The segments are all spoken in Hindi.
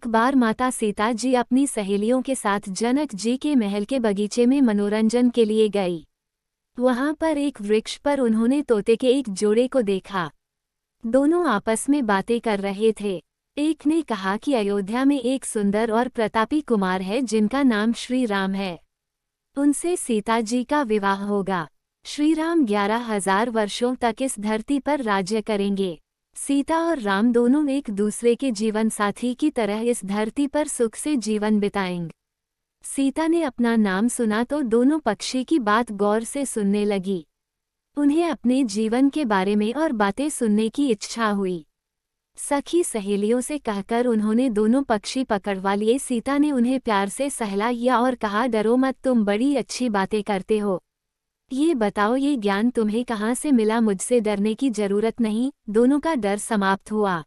एक बार माता सीता जी अपनी सहेलियों के साथ जनक जी के महल के बगीचे में मनोरंजन के लिए गई। वहां पर एक वृक्ष पर उन्होंने तोते के एक जोड़े को देखा। दोनों आपस में बातें कर रहे थे। एक ने कहा कि अयोध्या में एक सुंदर और प्रतापी कुमार है जिनका नाम श्री राम है। उनसे सीता जी का विवाह होगा। श्री राम 11,000 वर्षों तक इस धरती पर राज्य करेंगे। सीता और राम दोनों एक दूसरे के जीवन साथी की तरह इस धरती पर सुख से जीवन बिताएंगे। सीता ने अपना नाम सुना तो दोनों पक्षी की बात गौर से सुनने लगी। उन्हें अपने जीवन के बारे में और बातें सुनने की इच्छा हुई। सखी सहेलियों से कहकर उन्होंने दोनों पक्षी पकड़वा लिए। सीता ने उन्हें प्यार से सहलाया और कहा, डरो मत, तुम बड़ी अच्छी बातें करते हो। ये बताओ, ये ज्ञान तुम्हें कहाँ से मिला? मुझसे डरने की जरूरत नहीं। दोनों का डर समाप्त हुआ।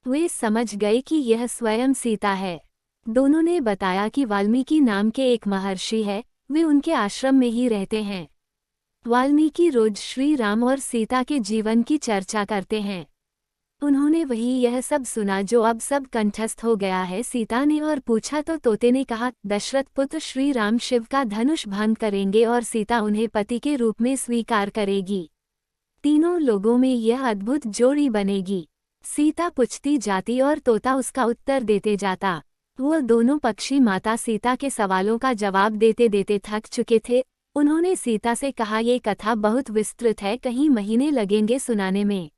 वे समझ गए कि यह स्वयं सीता है। दोनों ने बताया कि वाल्मीकि नाम के एक महर्षि है, वे उनके आश्रम में ही रहते हैं। वाल्मीकि रोज श्री राम और सीता के जीवन की चर्चा करते हैं। उन्होंने वही यह सब सुना जो अब सब कंठस्थ हो गया है। सीता ने और पूछा तो तोते ने कहा, दशरथ पुत्र श्री राम शिव का धनुष भंग करेंगे और सीता उन्हें पति के रूप में स्वीकार करेगी। तीनों लोगों में यह अद्भुत जोड़ी बनेगी। सीता पूछती जाती और तोता उसका उत्तर देते जाता। वो दोनों पक्षी माता सीता के सवालों का जवाब देते देते थक चुके थे। उन्होंने सीता से कहा, ये कथा बहुत विस्तृत है, कहीं महीने लगेंगे सुनाने में।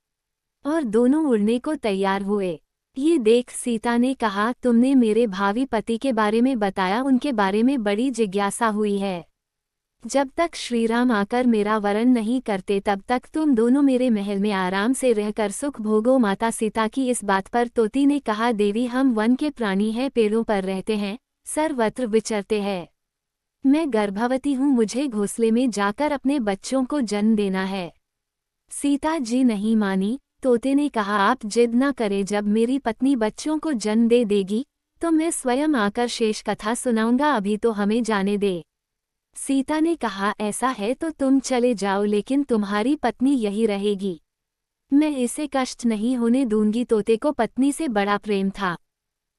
और दोनों उड़ने को तैयार हुए। ये देख सीता ने कहा, तुमने मेरे भावी पति के बारे में बताया, उनके बारे में बड़ी जिज्ञासा हुई है। जब तक श्रीराम आकर मेरा वरण नहीं करते तब तक तुम दोनों मेरे महल में आराम से रहकर सुख भोगो। माता सीता की इस बात पर तोती ने कहा, देवी, हम वन के प्राणी हैं, पेड़ों पर रहते हैं, सर्वत्र विचरते हैं। मैं गर्भवती हूँ, मुझे घोंसले में जाकर अपने बच्चों को जन्म देना है। सीता जी नहीं मानी। तोते ने कहा, आप जिद न करें, जब मेरी पत्नी बच्चों को जन्म दे देगी तो मैं स्वयं आकर शेष कथा सुनाऊंगा, अभी तो हमें जाने दे। सीता ने कहा, ऐसा है तो तुम चले जाओ, लेकिन तुम्हारी पत्नी यही रहेगी। मैं इसे कष्ट नहीं होने दूंगी। तोते को पत्नी से बड़ा प्रेम था।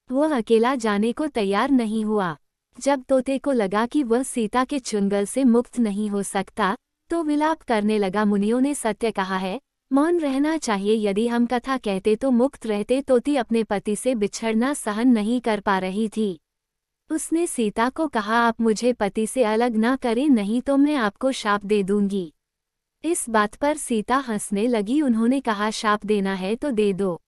वह अकेला जाने को तैयार नहीं हुआ। जब तोते को लगा कि वह सीता के चुंगल से मुक्त नहीं हो सकता तो विलाप करने लगा। मुनियों ने सत्य कहा है, मौन रहना चाहिए। यदि हम कथा कहते तो मुक्त रहते। तोती अपने पति से बिछड़ना सहन नहीं कर पा रही थी। उसने सीता को कहा, आप मुझे पति से अलग ना करें, नहीं तो मैं आपको शाप दे दूंगी। इस बात पर सीता हंसने लगी। उन्होंने कहा, शाप देना है तो दे दो।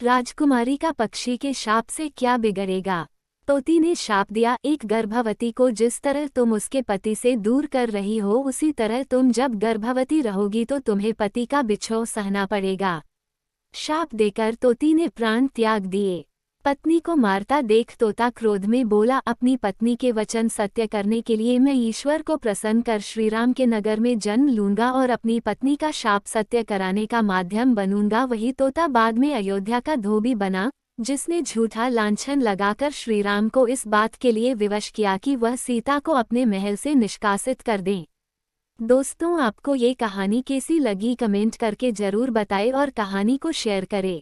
राजकुमारी का पक्षी के शाप से क्या बिगड़ेगा? तोती ने शाप दिया, एक गर्भवती को जिस तरह तुम उसके पति से दूर कर रही हो, उसी तरह तुम जब गर्भवती रहोगी तो तुम्हें पति का बिछोह सहना पड़ेगा। शाप देकर तोती ने प्राण त्याग दिए। पत्नी को मारता देख तोता क्रोध में बोला, अपनी पत्नी के वचन सत्य करने के लिए मैं ईश्वर को प्रसन्न कर श्रीराम के नगर में जन्म लूंगा और अपनी पत्नी का शाप सत्य कराने का माध्यम बनूंगा। वही तोता बाद में अयोध्या का धोबी बना, जिसने झूठा लांछन लगाकर श्रीराम को इस बात के लिए विवश किया कि वह सीता को अपने महल से निष्कासित कर दें। दोस्तों, आपको ये कहानी कैसी लगी कमेंट करके जरूर बताएं और कहानी को शेयर करें।